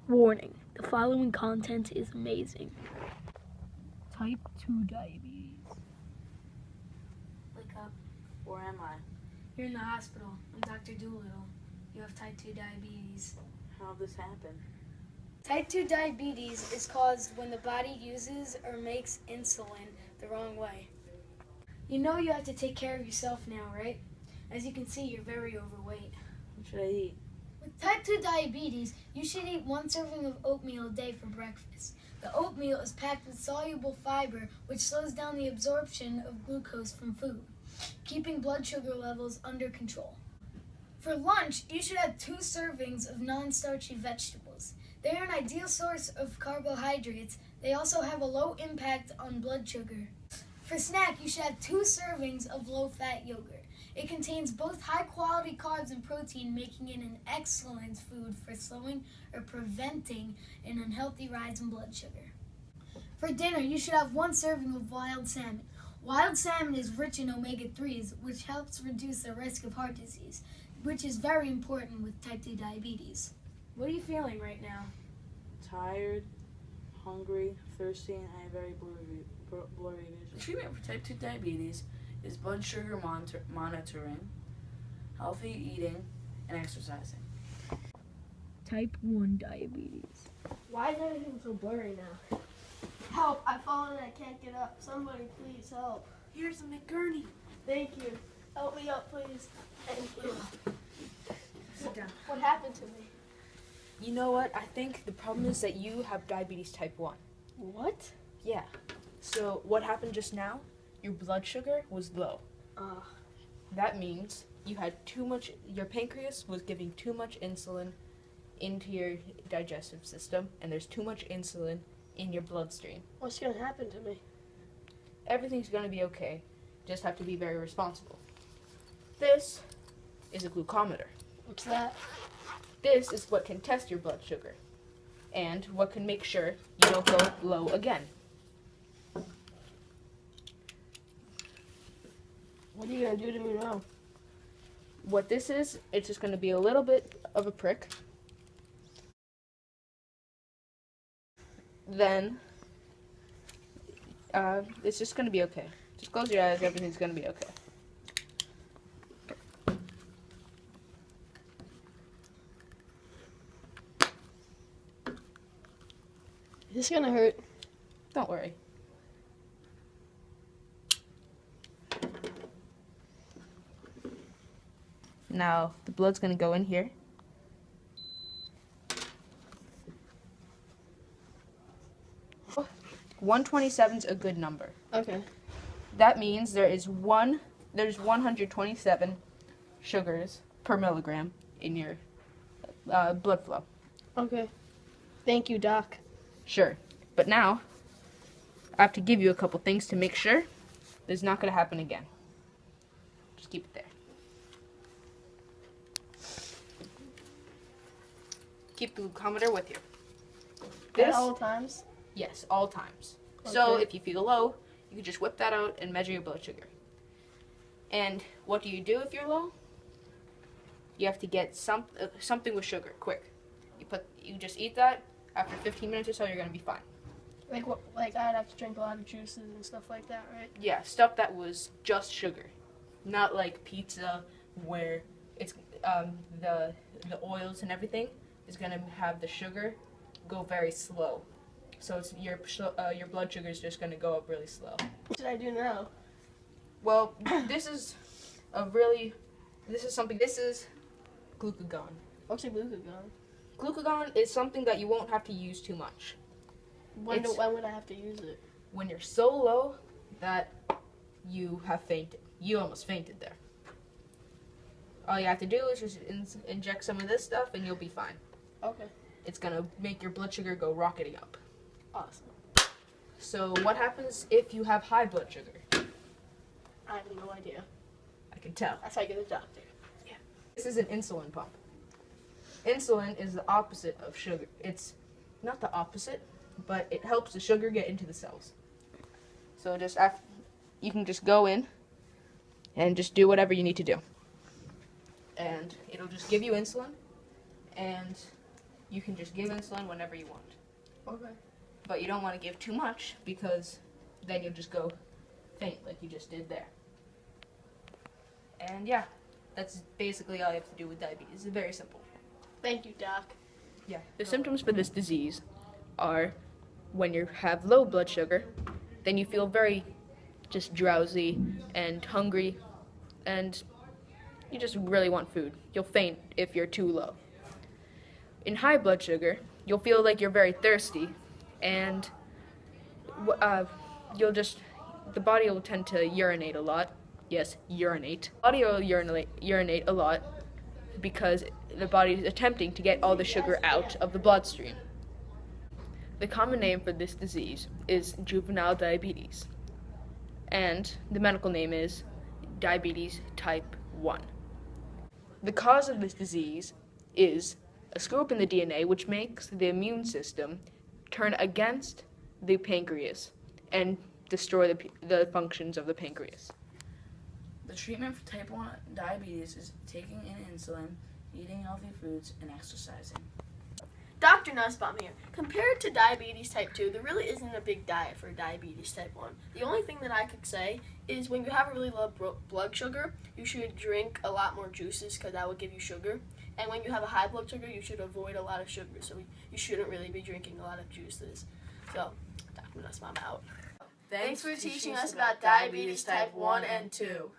Warning, the following content is amazing. Type 2 diabetes. Wake up. Where am I? You're in the hospital. I'm Dr. Doolittle. You have type 2 diabetes. How'd this happen? Type 2 diabetes is caused when the body uses or makes insulin the wrong way. You know you have to take care of yourself now, right? As you can see, you're very overweight. What should I eat? With type 2 diabetes, you should eat 1 serving of oatmeal a day for breakfast. The oatmeal is packed with soluble fiber, which slows down the absorption of glucose from food, keeping blood sugar levels under control. For lunch, you should have 2 servings of non-starchy vegetables. They are an ideal source of carbohydrates. They also have a low impact on blood sugar. For snack, you should have 2 servings of low-fat yogurt. It contains both high-quality carbs and protein, making it an excellent food for slowing or preventing an unhealthy rise in blood sugar. For dinner, you should have 1 serving of wild salmon. Wild salmon is rich in omega-3s, which helps reduce the risk of heart disease, which is very important with type 2 diabetes. What are you feeling right now? Tired, hungry, thirsty, and I have very blurry vision. Treatment for type 2 diabetes is blood sugar monitoring, healthy eating, and exercising. Type 1 diabetes. Why is everything so blurry now? Help, I've fallen and I can't get up. Somebody please help. Here's the McGurney. Thank you. Help me up, please. Thank you. Sit down. What happened to me? You know what? I think the problem is that you have diabetes type 1. What? Yeah. So what happened just now? Your blood sugar was low. That means you had too much, your pancreas was giving too much insulin into your digestive system, and there's too much insulin in your bloodstream. What's going to happen to me? Everything's going to be okay. Just have to be very responsible. This is a glucometer. What's that? This is what can test your blood sugar and what can make sure you don't go low again. What are you going to do to me now? What this is, it's just going to be a little bit of a prick. Then, it's just going to be okay. Just close your eyes, everything's going to be okay. Is this going to hurt? Don't worry. Now, the blood's going to go in here. Oh, 127 is a good number. Okay. That means there's 127 sugars per milligram in your blood flow. Okay. Thank you, Doc. Sure. But now, I have to give you a couple things to make sure this is not going to happen again. Just keep it there. Keep the glucometer with you. At all times? Yes, all times. So Okay. if you feel low, you can just whip that out and measure your blood sugar. And what do you do if you're low? You have to get something with sugar, quick. You just eat that. After 15 minutes or so, you're gonna be fine. Like what? Like I'd have to drink a lot of juices and stuff like that, right? Yeah, stuff that was just sugar, not like pizza where it's the oils and everything is gonna have the sugar go very slow. So it's your blood sugar is just gonna go up really slow. What should I do now? Well, this is glucagon. What's a glucagon? Glucagon is something that you won't have to use too much. When would I have to use it? When you're so low that you have fainted. You almost fainted there. All you have to do is just inject some of this stuff and you'll be fine. Okay. It's gonna make your blood sugar go rocketing up. Awesome. So what happens if you have high blood sugar? I have no idea. I can tell. That's how I get a doctor. Yeah. This is an insulin pump. Insulin is the opposite of sugar. It's not the opposite, but it helps the sugar get into the cells. So you can just go in and just do whatever you need to do. And it'll just give you insulin, and you can just give insulin whenever you want. Okay. But you don't want to give too much because then you'll just go faint like you just did there. And yeah, that's basically all you have to do with diabetes. It's very simple. Thank you, Doc. Yeah. The symptoms for this disease are when you have low blood sugar, then you feel very just drowsy and hungry, and you just really want food. You'll faint if you're too low. In high blood sugar, you'll feel like you're very thirsty, and the body will tend to urinate a lot. Yes, urinate. The body will urinate a lot because the body is attempting to get all the sugar out of the bloodstream. The common name for this disease is juvenile diabetes, and the medical name is diabetes type 1. The cause of this disease is a screw up in the DNA which makes the immune system turn against the pancreas and destroy the functions of the pancreas. The treatment for type 1 diabetes is taking in insulin, eating healthy foods, and exercising. Dr. Nussbaum here. Compared to diabetes type 2, there really isn't a big diet for diabetes type 1. The only thing that I could say is when you have a really low blood sugar, you should drink a lot more juices because that will give you sugar. And when you have a high blood sugar, you should avoid a lot of sugar. So you shouldn't really be drinking a lot of juices. So, Dr. Nussbaum out. Thanks for teaching us about diabetes type 1 and 2.